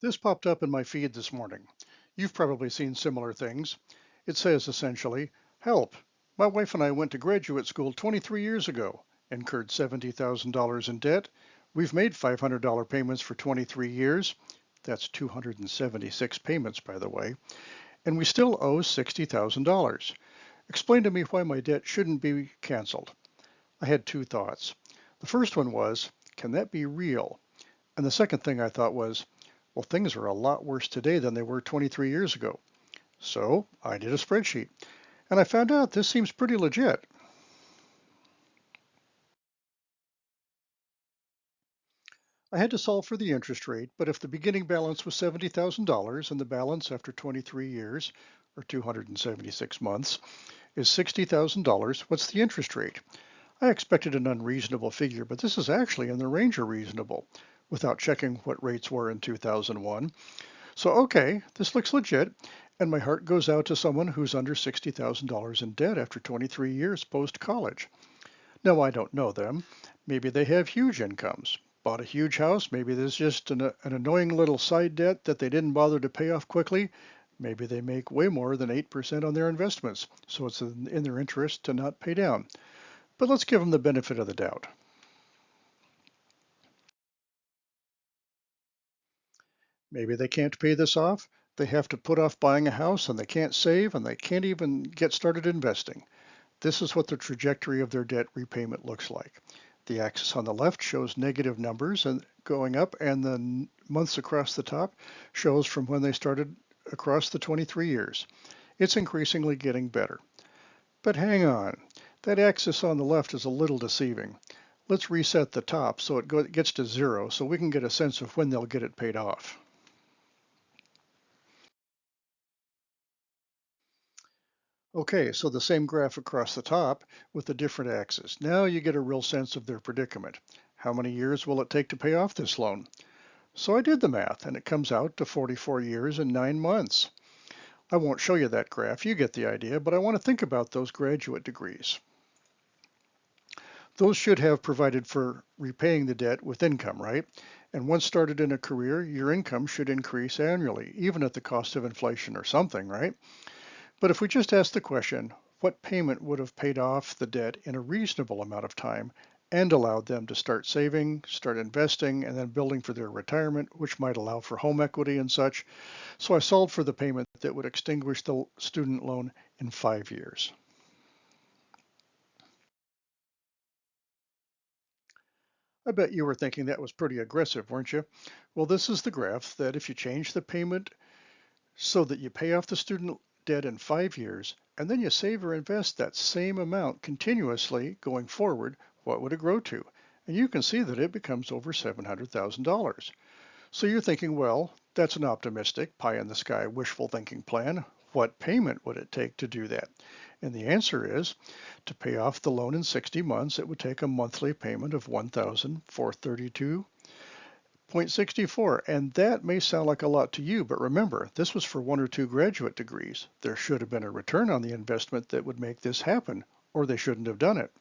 This popped up in my feed this morning. You've probably seen similar things. It says essentially, help, my wife and I went to graduate school 23 years ago, incurred $70,000 in debt. We've made $500 payments for 23 years. That's 276 payments, by the way. And we still owe $60,000. Explain to me why my debt shouldn't be canceled. I had two thoughts. The first one was, can that be real? And the second thing I thought was, well, things are a lot worse today than they were 23 years ago. So I did a spreadsheet, and I found out this seems pretty legit. I had to solve for the interest rate, but if the beginning balance was $70,000 and the balance after 23 years, or 276 months, is $60,000, what's the interest rate? I expected an unreasonable figure, but this is actually in the range of reasonable, without checking what rates were in 2001. So, okay, this looks legit, and my heart goes out to someone who's under $60,000 in debt after 23 years post-college. Now, I don't know them. Maybe they have huge incomes, bought a huge house. Maybe there's just an annoying little side debt that they didn't bother to pay off quickly. Maybe they make way more than 8% on their investments, so it's in their interest to not pay down. But let's give them the benefit of the doubt. Maybe they can't pay this off. They have to put off buying a house and they can't save and they can't even get started investing. This is what the trajectory of their debt repayment looks like. The axis on the left shows negative numbers and going up, and the months across the top shows from when they started across the 23 years. It's increasingly getting better. But hang on, that axis on the left is a little deceiving. Let's reset the top so it gets to zero so we can get a sense of when they'll get it paid off. Okay, so the same graph across the top with a different axis. Now you get a real sense of their predicament. How many years will it take to pay off this loan? So I did the math, and it comes out to 44 years and 9 months. I won't show you that graph, you get the idea, but I want to think about those graduate degrees. Those should have provided for repaying the debt with income, right? And once started in a career, your income should increase annually, even at the cost of inflation or something, right? But if we just ask the question, what payment would have paid off the debt in a reasonable amount of time and allowed them to start saving, start investing, and then building for their retirement, which might allow for home equity and such. So I solved for the payment that would extinguish the student loan in 5 years. I bet you were thinking that was pretty aggressive, weren't you? Well, this is the graph that if you change the payment so that you pay off the student debt in 5 years, and then you save or invest that same amount continuously going forward, what would it grow to? And you can see that it becomes over $700,000. So you're thinking, well, that's an optimistic, pie in the sky, wishful thinking plan. What payment would it take to do that? And the answer is, to pay off the loan in 60 months, it would take a monthly payment of $1,432 0.64, and that may sound like a lot to you, but remember, this was for one or two graduate degrees. There should have been a return on the investment that would make this happen, or they shouldn't have done it.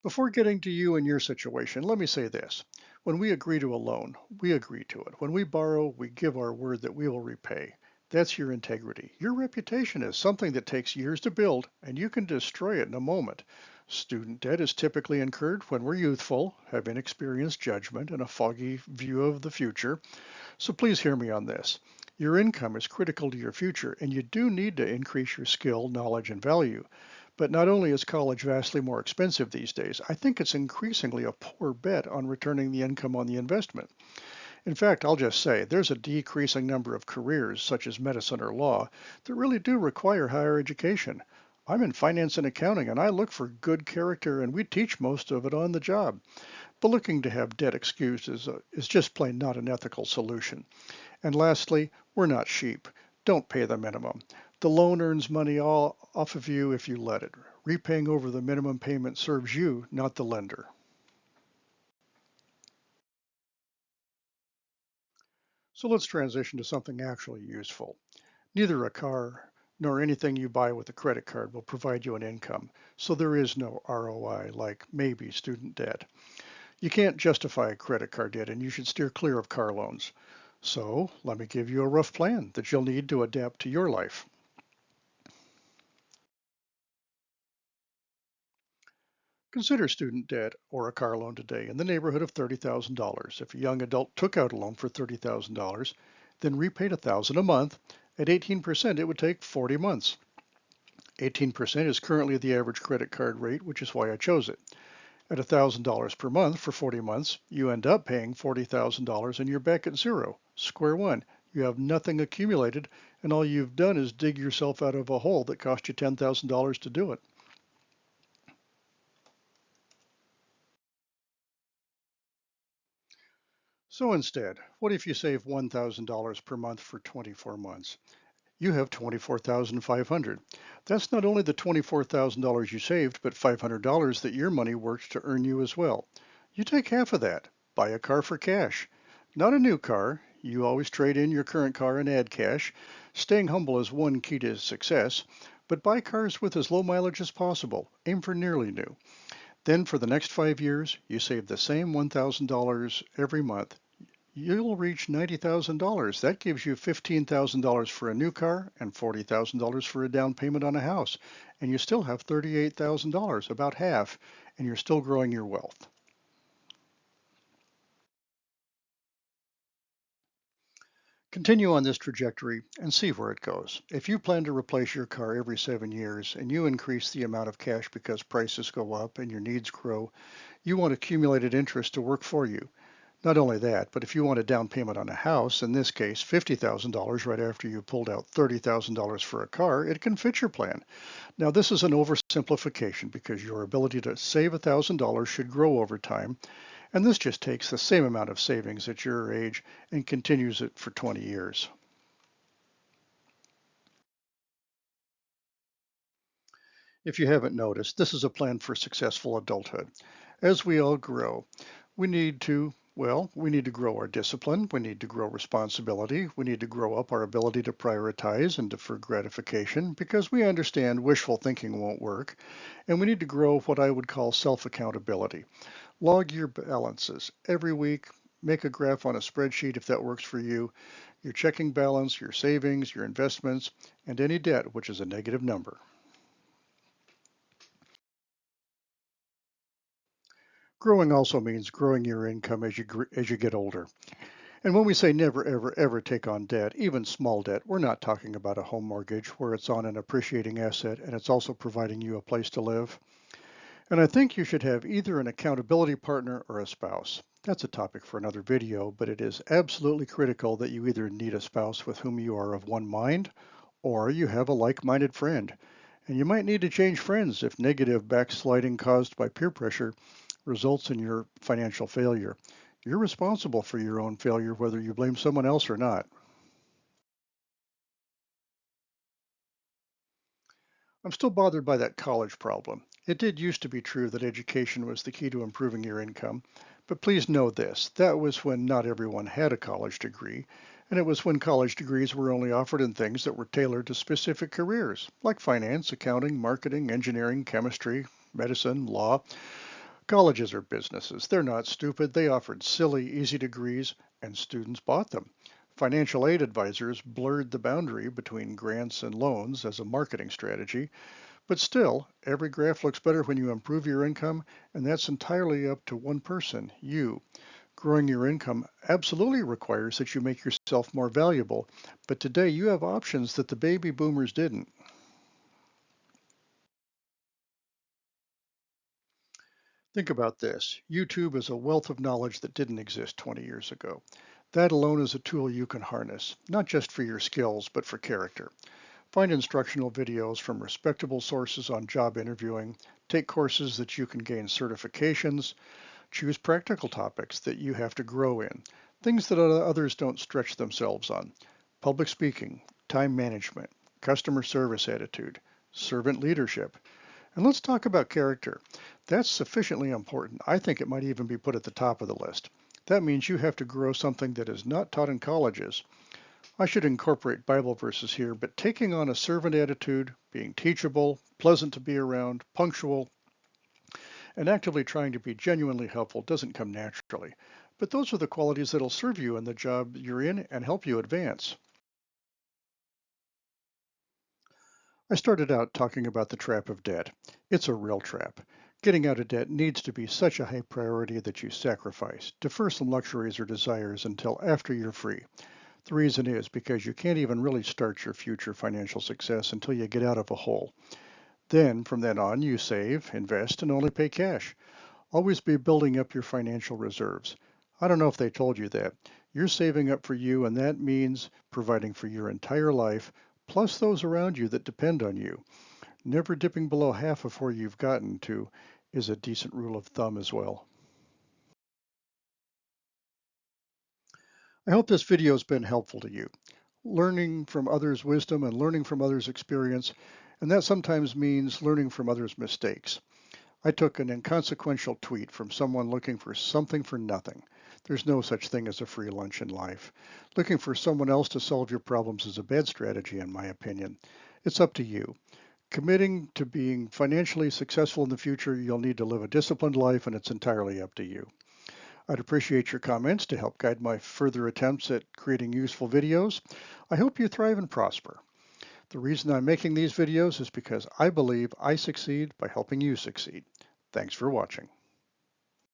Before getting to you and your situation, let me say this. When we agree to a loan, we agree to it. When we borrow, we give our word that we will repay. That's your integrity. Your reputation is something that takes years to build, and you can destroy it in a moment. Student debt is typically incurred when we're youthful, have inexperienced judgment, and a foggy view of the future. So please hear me on this. Your income is critical to your future, and you do need to increase your skill, knowledge, and value. But not only is college vastly more expensive these days, I think it's increasingly a poor bet on returning the income on the investment. In fact, I'll just say there's a decreasing number of careers, such as medicine or law, that really do require higher education. I'm in finance and accounting, and I look for good character, and we teach most of it on the job. But looking to have debt excused is just plain not an ethical solution. And lastly, we're not sheep. Don't pay the minimum. The loan earns money all off of you if you let it. Repaying over the minimum payment serves you, not the lender. So let's transition to something actually useful. Neither a car nor anything you buy with a credit card will provide you an income, so there is no ROI like maybe student debt. You can't justify a credit card debt and you should steer clear of car loans. So let me give you a rough plan that you'll need to adapt to your life. Consider student debt or a car loan today in the neighborhood of $30,000. If a young adult took out a loan for $30,000, then repaid $1,000 a month, at 18% it would take 40 months. 18% is currently the average credit card rate, which is why I chose it. At $1,000 per month for 40 months, you end up paying $40,000 and you're back at zero, square one. You have nothing accumulated, and all you've done is dig yourself out of a hole that cost you $10,000 to do it. So instead, what if you save $1,000 per month for 24 months? You have $24,500. That's not only the $24,000 you saved, but $500 that your money worked to earn you as well. You take half of that, buy a car for cash. Not a new car. You always trade in your current car and add cash. Staying humble is one key to success, but buy cars with as low mileage as possible. Aim for nearly new. Then for the next 5 years, you save the same $1,000 every month. You'll reach $90,000. That gives you $15,000 for a new car and $40,000 for a down payment on a house. And you still have $38,000, about half, and you're still growing your wealth. Continue on this trajectory and see where it goes. If you plan to replace your car every 7 years and you increase the amount of cash because prices go up and your needs grow, you want accumulated interest to work for you. Not only that, but if you want a down payment on a house, in this case $50,000 right after you pulled out $30,000 for a car, it can fit your plan. Now this is an oversimplification because your ability to save $1,000 should grow over time, and this just takes the same amount of savings at your age and continues it for 20 years. If you haven't noticed, this is a plan for successful adulthood. As we all grow, we need to grow our discipline, we need to grow responsibility, we need to grow up our ability to prioritize and defer gratification because we understand wishful thinking won't work, and we need to grow what I would call self-accountability. Log your balances every week, make a graph on a spreadsheet if that works for you, your checking balance, your savings, your investments, and any debt, which is a negative number. Growing also means growing your income as you get older. And when we say never, ever, ever take on debt, even small debt, we're not talking about a home mortgage where it's on an appreciating asset and it's also providing you a place to live. And I think you should have either an accountability partner or a spouse. That's a topic for another video, but it is absolutely critical that you either need a spouse with whom you are of one mind or you have a like-minded friend. And you might need to change friends if negative backsliding caused by peer pressure results in your financial failure. You're responsible for your own failure, whether you blame someone else or not. I'm still bothered by that college problem. It did used to be true that education was the key to improving your income, but please know this, that was when not everyone had a college degree, and it was when college degrees were only offered in things that were tailored to specific careers, like finance, accounting, marketing, engineering, chemistry, medicine, law. Colleges are businesses. They're not stupid. They offered silly, easy degrees, and students bought them. Financial aid advisors blurred the boundary between grants and loans as a marketing strategy, but still, every graph looks better when you improve your income, and that's entirely up to one person, you. Growing your income absolutely requires that you make yourself more valuable, but today you have options that the baby boomers didn't. Think about this. YouTube is a wealth of knowledge that didn't exist 20 years ago. That alone is a tool you can harness, not just for your skills, but for character. Find instructional videos from respectable sources on job interviewing, take courses that you can gain certifications, choose practical topics that you have to grow in, things that others don't stretch themselves on. Public speaking, time management, customer service attitude, servant leadership. And let's talk about character. That's sufficiently important. I think it might even be put at the top of the list. That means you have to grow something that is not taught in colleges. I should incorporate Bible verses here, but taking on a servant attitude, being teachable, pleasant to be around, punctual, and actively trying to be genuinely helpful doesn't come naturally. But those are the qualities that'll serve you in the job you're in and help you advance. I started out talking about the trap of debt. It's a real trap. Getting out of debt needs to be such a high priority that you sacrifice, defer some luxuries or desires until after you're free. The reason is because you can't even really start your future financial success until you get out of a hole. Then, from then on, you save, invest, and only pay cash. Always be building up your financial reserves. I don't know if they told you that. You're saving up for you, and that means providing for your entire life, plus those around you that depend on you. Never dipping below half of where you've gotten to is a decent rule of thumb as well. I hope this video has been helpful to you. Learning from others' wisdom and learning from others' experience, and that sometimes means learning from others' mistakes. I took an inconsequential tweet from someone looking for something for nothing. There's no such thing as a free lunch in life. Looking for someone else to solve your problems is a bad strategy, in my opinion. It's up to you. Committing to being financially successful in the future, you'll need to live a disciplined life, and it's entirely up to you. I'd appreciate your comments to help guide my further attempts at creating useful videos. I hope you thrive and prosper. The reason I'm making these videos is because I believe I succeed by helping you succeed. Thanks for watching.